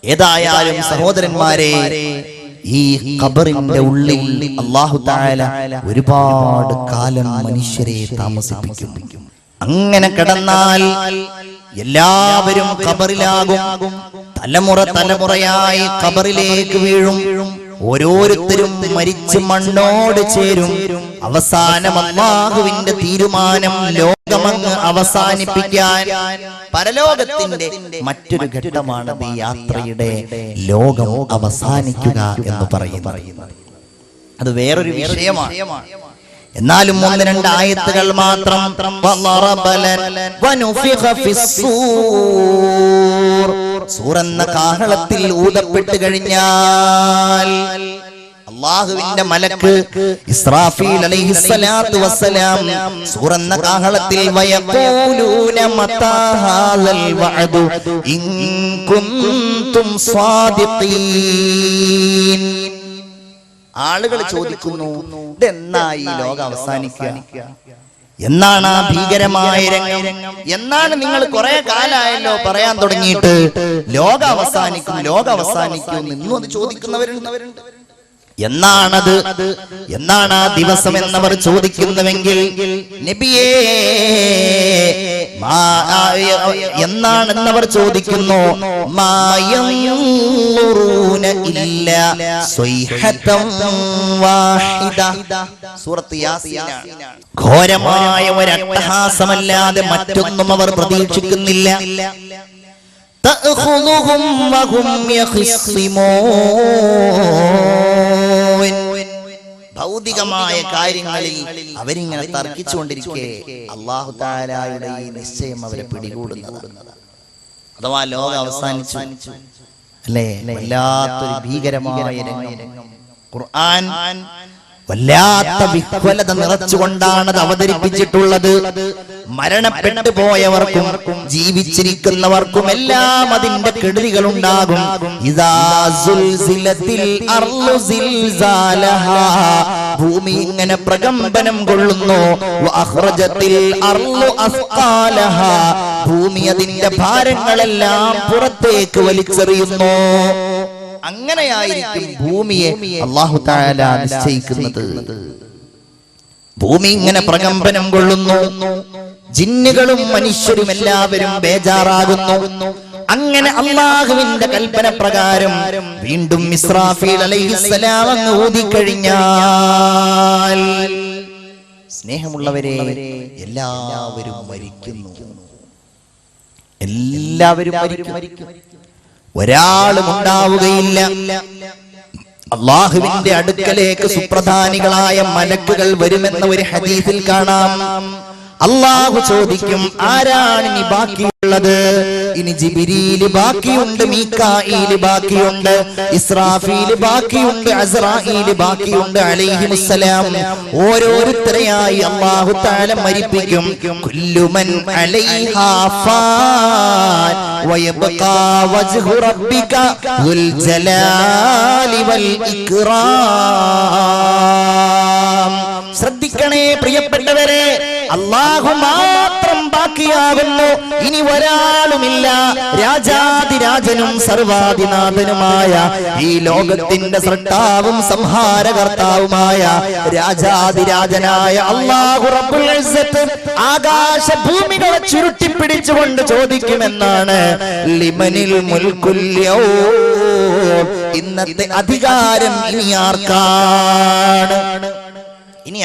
ഏതായാലും സഹോദരന്മാരെ, ഈ ഖബറിന്റെ ഉള്ളിൽ അല്ലാഹു തആല ഒരുപാട് കാലം മനുഷ്യരെ താമസിപ്പിക്കും. അങ്ങനെ കിടന്നാൽ എല്ലാവരും ഖബറിലാകും. തലമുറയായി ഖബറിലേക്ക് വീഴും. ഓരോരുത്തരും മരിച്ച് മണ്ണോട് ചേരും. അവസാനം അല്ലാഹുവിന്റെ തീരുമാനം ലോകമങ്ങ് അവസാനിപ്പിക്കാൻ. പരലോകത്തിന്റെ മറ്റൊരു ഘട്ടമാണ് ഈ യാത്രയുടെ ലോകം അവസാനിക്കുക എന്ന് പറയുന്നത്. അത് വേറൊരു വിഷയമാണ്. എന്നാലും 1-2 ആയത്തുകൾ മാത്രം. സൂറെന്ന കാഹളത്തിൽ ഊതപ്പെട്ട് കഴിഞ്ഞാൽ അല്ലാഹുവിന്റെ മലക്ക് ഇസ്രാഫീൽ അലൈഹിസ്സലാത്തു വസ്സലാം സൂറെന്ന കാഹളത്തിൽ വയഖൂലൂന മതാ ഹാദൽ വഅദു ഇൻ കുൻതും സ്വാദിഖീൻ. ആളുകൾ ചോദിക്കുന്നു, ഇതെന്നായി ലോകം അവസാനിക്കുക? എന്നാണ് ആ ഭീകരമായ രംഗം? എന്നാണ് നിങ്ങൾ കുറെ കാലമായല്ലോ പറയാൻ തുടങ്ങിയിട്ട് ലോകം അവസാനിക്കും ഇന്നും അത് ചോദിക്കുന്നവരുണ്ട്. എന്നാണ് ആ ദിവസം എന്നവർ ചോദിക്കുന്നുവെങ്കിൽ, നബിയേ എന്നാണെന്നവർ ചോദിക്കുന്നു. സൂറത്ത് യാസീനാണ്. ഘോരമായ ഒരു അട്ടഹാസമല്ലാതെ മറ്റൊന്നും അവർ പ്രതീക്ഷിക്കുന്നില്ല. തഅഖുദുഹും വഹും യഖ്സിമൂൻ. ഭൗതികമായ കാര്യങ്ങളിൽ അവരിങ്ങനെ തർക്കിച്ചുകൊണ്ടിരിക്കെ അല്ലാഹു തആലയുടെ ഈ നിശ്ചയം അവരെ പിടികൂടുന്നതാണ്. അഥവാ ലോകം അവസാനിച്ചു അല്ലേ? വല്ലാത്തൊരു ഭീകരമായ രംഗം. ഖുർആൻ വല്ലാത്ത വിഹ്വലത നിറച്ചുകൊണ്ടാണ് അത് അവതരിപ്പിച്ചിട്ടുള്ളത്. മരണപ്പെട്ടു പോയവർക്കും ജീവിച്ചിരിക്കുന്നവർക്കും എല്ലാം അതിന്റെ കെടുതികൾ ഉണ്ടാകും. ഇദാ സുൽസിലത്തിൽ അർളു സിൽസാലഹാ. ഭൂമി ഇങ്ങനെ പ്രകമ്പനം കൊള്ളുന്നു. വഅഖ്റജത്തിൽ അർളു അസ്ഖാലഹാ. ഭൂമി അതിന്റെ ഭാരങ്ങളെല്ലാം പുറത്തേക്ക് വലിച്ചെറിയുന്നു. അങ്ങനെയായിരിക്കും ഭൂമിയെ അല്ലാഹു തആല നിശ്ചയിക്കുന്നത്. ഭൂമി ഇങ്ങനെ പ്രകമ്പനം കൊള്ളുന്നു. ജിന്നുകളും മനുഷ്യരും എല്ലാവരും ബേജാറാകുന്നു. അങ്ങനെ അല്ലാഹുവിന്റെ കൽപ്പന പ്രകാരം വീണ്ടും ഇസ്രാഫീൽ അലൈഹിസ്സലാം അങ്ങ് ഊതിക്കഴിഞ്ഞാൽ, സ്നേഹമുള്ളവരെ, എല്ലാവരും മരിക്കുന്നു. എല്ലാവരും മരിക്കും. ഒരാളും ഉണ്ടാവുകയില്ല. അല്ലാഹുവിന്റെ അടുക്കലേക്ക് സുപ്രധാനികളായ മലക്കുകൾ വരുമെന്ന ഒരു ഹദീസിൽ കാണാം. അല്ലാഹു ചോദിക്കും, ആരാണ് ഇനി ബാക്കിയുള്ളത്? ഇനി ജിബ്രീൽ ബാക്കിയുണ്ട്, മീകായിൽ ബാക്കിയുണ്ട്, ഇസ്രാഫീൽ ബാക്കിയുണ്ട്, അസ്രാഈൽ ബാക്കിയുണ്ട് അലൈഹിമുസ്സലാം. ഓരോരുത്തരെയായി അല്ലാഹു തആല മരിപ്പിക്കും. കുല്ലു മൻ അലൈഹാ ഫാൻ വയബ്ഖാ വജ്ഹു റബ്ബിക ദുൽ ജലാലി വൽ ഇക്റാം. ശ്രദ്ധിക്കണേ പ്രിയപ്പെട്ടവരെ, അല്ലാഹു മാത്രം ബാക്കിയാകുന്നു. ഇനി ഒരാളുമില്ല. രാജാതിരാജനും സർവാധിനാഥനുമായ ഈ ലോകത്തിന്റെ സൃഷ്ടാവും സംഹാരകർത്താവുമായ രാജാതിരാജനായ അല്ലാഹു റബ്ബുൽ ഇസ്സത്ത് ആകാശഭൂമികളെ ചുരുട്ടിപ്പിടിച്ചുകൊണ്ട് ചോദിക്കുമെന്നാണ് ലിമനിൽ മുൽക്കുൽ യൗം. ഇന്നത്തെ അധികാരം ഇനി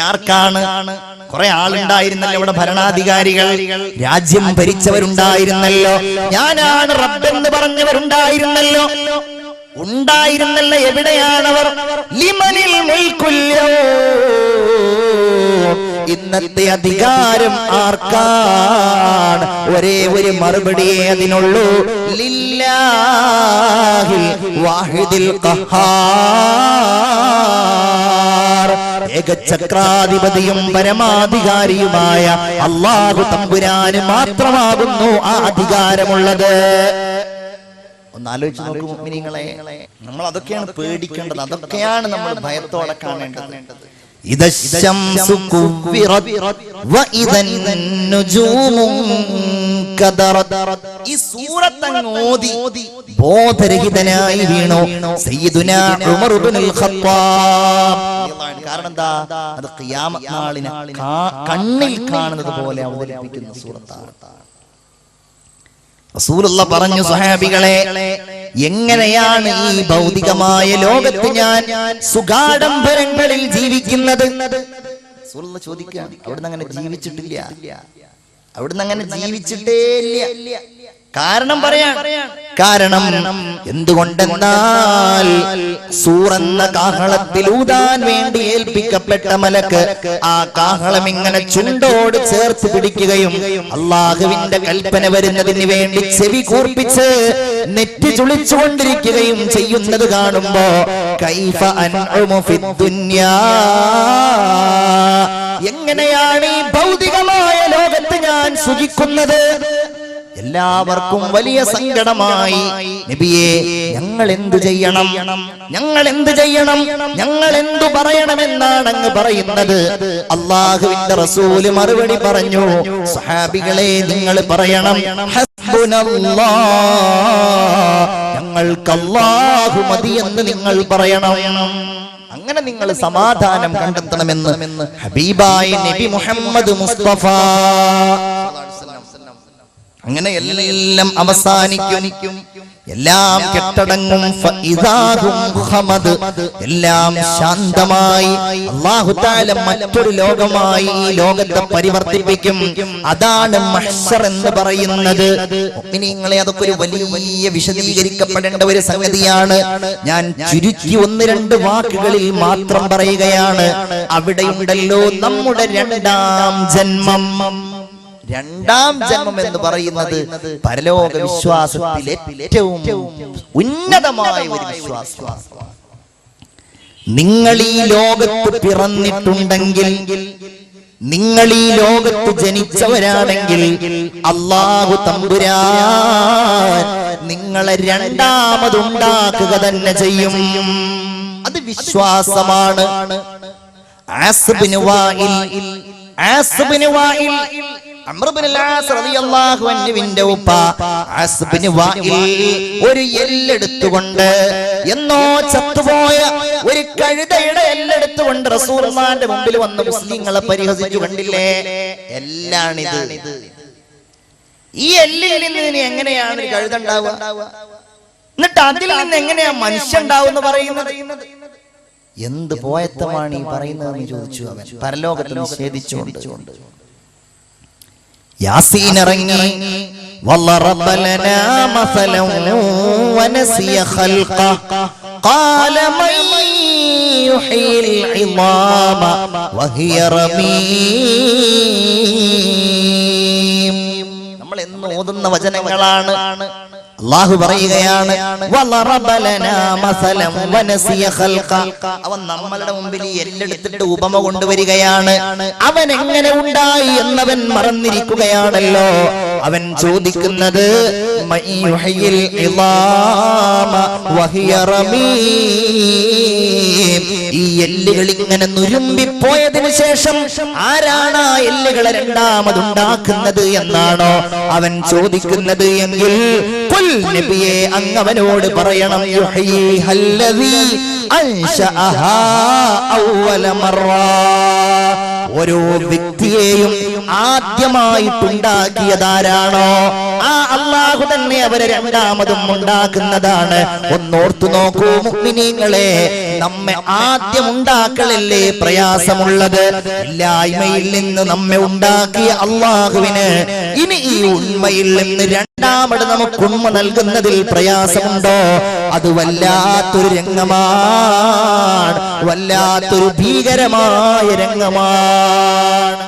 ആർക്കാണ്? കുറെ ആളുണ്ടായിരുന്നല്ലോ ഇവിടെ, ഭരണാധികാരികൾ, രാജ്യം ഭരിച്ചവരുണ്ടായിരുന്നല്ലോ, ഞാനാണ് റബ്ബെന്ന് പറഞ്ഞവരുണ്ടായിരുന്നല്ലോ. എവിടെയാണവർ? ലിമനിൽ മുൽക്കുൽ യൗം. ഇന്നത്തെ അധികാരം ആർക്കാണ്? ഒരേ ഒരു മറുപടിയേ അതിനുള്ളൂ, ലില്ലാഹിൽ വാഹിദിൽ ഖഹാർ. ഏകചക്രാധിപതിയും പരമാധികാരിയുമായ അല്ലാഹു തമ്പുരാന് മാത്രമാകുന്നു ആ അധികാരമുള്ളത്. ഒന്ന് ആലോചിച്ച് നോക്കൂ മുഅ്മിനീങ്ങളെ, നമ്മൾ അതൊക്കെയാണ് പേടിക്കേണ്ടത്, അതൊക്കെയാണ് നമ്മൾ ഭയത്തോടെ കാണേണ്ടത്. ഇദശ്ശംസു കുവ്വിറത് വഇദൻ നുജൂമു കദറത്. ഈ സൂറത്ത് അങ്ങ് ഓതി ബോധരഹിതനായി വീണു സയ്യിദുനാ ഉമർ ഇബ്നുൽ ഖത്താബ്. കാരണം എന്താ? അത് ഖിയാമത്ത് നാളിനെ കണ്ണിൽ കാണുന്നത് പോലെ അവതരിപ്പിക്കുന്ന സൂറത്താണ്. റസൂലുള്ള പറഞ്ഞു, സ്വഹാബികളെ, എങ്ങനെയാണ് ഈ ഭൗതികമായ ലോകത്ത് ഞാൻ സുഖാഡംബരങ്ങളിൽ ജീവിക്കുന്നത്? റസൂലുള്ള ചോദിക്കുകയാണ്. അവിടുന്ന് അങ്ങനെ ജീവിച്ചിട്ടില്ല, അവിടുന്ന് അങ്ങനെ ജീവിച്ചിട്ടേ ഇല്ല. കാരണം പറയാൻ കാരണം എന്തുകൊണ്ടെന്നാൽ സൂറെന്ന കാഹളത്തിൽ ഊതാൻ വേണ്ടി ഏൽപ്പിക്കപ്പെട്ട മലക്ക് ആ കാഹളം ഇങ്ങനെ ചുണ്ടോട് ചേർത്ത് പിടിക്കുകയും അള്ളാഹുവിന്റെ കൽപ്പന വരുന്നതിന് വേണ്ടി ചെവി കൂർപ്പിച്ച് നെറ്റി ചുളിച്ചുകൊണ്ടിരിക്കുകയും ചെയ്യുന്നത് കാണുമ്പോ കൈഫ അൻഉമു ഫിദ്ദുന്യാ, എങ്ങനെയാണ് ഈ ഭൗതികമായ ലോകത്ത് ഞാൻ സുഖിക്കുന്നത്? എല്ലാവർക്കും വലിയ സങ്കടമായി. നബിയെ, ഞങ്ങൾ എന്തു ചെയ്യണം, ഞങ്ങൾ എന്തു ചെയ്യണം, ഞങ്ങൾ എന്തു പറയണമെന്നാണ് അങ്ങ് പറയുന്നത്? അള്ളാഹുവിന്റെ റസൂല് മറുപടി പറഞ്ഞു, സഹാബികളെ, നിങ്ങൾ പറയണം, ഹസ്ബുനല്ലാഹ്, ഞങ്ങൾക്ക് അല്ലാഹു മതി എന്ന് നിങ്ങൾ പറയണം. അങ്ങനെ നിങ്ങൾ സമാധാനം കണ്ടെത്തണമെന്ന് ഹബീബായ നബി മുഹമ്മദ് മുസ്തഫ. അങ്ങനെ എല്ലാം അവസാനിക്കും, എല്ലാം കെട്ടടങ്ങും, എല്ലാം ശാന്തമായി അല്ലാഹു തആല മറ്റൊരു ലോകമായി ഈ ലോകത്തെ പരിവർത്തിപ്പിക്കും. അതാണ് മഹ്ശർ എന്ന് പറയുന്നത്. മുഅ്മിനീങ്ങളെ, അതൊക്കെ ഒരു വലിയ വിശദീകരിക്കപ്പെടേണ്ട ഒരു സംഗതിയാണ്. ഞാൻ ചുരുക്കി 1-2 വാക്കുകളിൽ മാത്രം പറയുകയാണ്. അവിടെയുണ്ടല്ലോ നമ്മുടെ രണ്ടാം ജന്മം. രണ്ടാം ജന്മം എന്ന് പറയുന്നത് പരലോക വിശ്വാസത്തിലെ ഏറ്റവും ഉന്നതമായ ഒരു വിശ്വാസമാണ്. നിങ്ങൾ ഈ ലോകത്ത് പിറന്നിട്ടുണ്ടെങ്കിൽ, നിങ്ങൾ ഈ ലോകത്ത് ജനിച്ചവരാണെങ്കിൽ, അല്ലാഹു തമ്പുരാൻ നിങ്ങളെ രണ്ടാമതുണ്ടാക്കുക തന്നെ ചെയ്യും. അത് വിശ്വാസമാണ്. അംർ ഇബ്നുൽ ആസ് റളിയല്ലാഹു അൻഹുവിന്റെ ഉപ്പ ആസ് ഇബ്നു വാഇൽ ഒരു എല്ലെടുത്തുകൊണ്ട്, എന്നോ ചത്തുപോയ ഒരു കഴുതയുടെ എല്ലെടുത്തുകൊണ്ട് റസൂലുള്ളാഹിന്റെ മുമ്പിൽ വന്ന് മുസ്ലിങ്ങളെ പരിഹസിച്ചു. കണ്ടില്ലേ, എല്ലാണിത്. ഈ എല്ലിൽ നിന്ന് ഇനി എങ്ങനെയാണ് ഒരു കഴുത ഉണ്ടാവുക? എന്നിട്ട് അതിൽ നിന്ന് എങ്ങനെയാ മനുഷ്യൻ ഉണ്ടാവുമെന്ന് പറയുന്നത്? എന്ത് പോയത്തമാണ് ഈ പറയുന്നതെന്ന് ചോദിച്ചു അവൻ, പരലോകത്തെ നിഷേധിച്ചുകൊണ്ട്. യാസീൻ ഇറങ്ങി, വല്ലറബ ലനാ മസലൻ വനസിയ ഖൽഖ ഖാല മൻ യുഹീൽ ഇളാമ വഹിയ റമീം. നമ്മൾ എന്ന് ഓതുന്ന വചനങ്ങളാണ്. അല്ലാഹു പറയുകയാണ്, വല്ലറബ ലനാ മസലൻ വനസിയ ഖൽഖ. അവൻ നമ്മളുടെ മുമ്പിൽ എല്ലെടുത്തിട്ട് ഉപമ കൊണ്ടുവരികയാണ്. അവൻ എങ്ങനെ ഉണ്ടായി എന്നവൻ മറന്നിരിക്കുകയാണല്ലോ. അവൻ ചോദിക്കുന്നത്, മൻ യുഹീൽ ഇളാമ വഹിയ റമീം. ഈ എല്ലുകൾ ഇങ്ങനെ നുരുമ്പിപ്പോയതിനു ശേഷം ആരാണ് ആ എല്ലുകളെ രണ്ടാമതുണ്ടാക്കുന്നത് എന്നാണോ അവൻ ചോദിക്കുന്നത് എങ്കിൽ, നബിയെ, അങ്ങവനോട് പറയണം, യുഹീഹല്ലദീ അൻശഅഹാ അവ്വല മർറ. ഓരോ വ്യക്തിയെയും ആദ്യമായിട്ടുണ്ടാക്കിയതാരാണോ ആ അല്ലാഹു തന്നെ അവരെ രണ്ടാമതും ഉണ്ടാക്കുന്നതാണ്. ഒന്നോർത്തു നോക്കൂ മുഅ്മിനീങ്ങളെ, നമ്മെ ആദ്യം ഉണ്ടാക്കലല്ലേ പ്രയാസമുള്ളത്? ഇല്ലായ്മയിൽ നിന്ന് നമ്മെ ഉണ്ടാക്കിയ അല്ലാഹുവിന് ഇനി ഈ ഉണ്മയിൽ നിന്ന് രണ്ടാമത് നമുക്ക് ഉണ്മ നൽകുന്നതിൽ പ്രയാസമുണ്ടോ? അത് വല്ലാത്തൊരു രംഗമാണ്, വല്ലാത്തൊരു ഭീകരമായ രംഗമാണ്.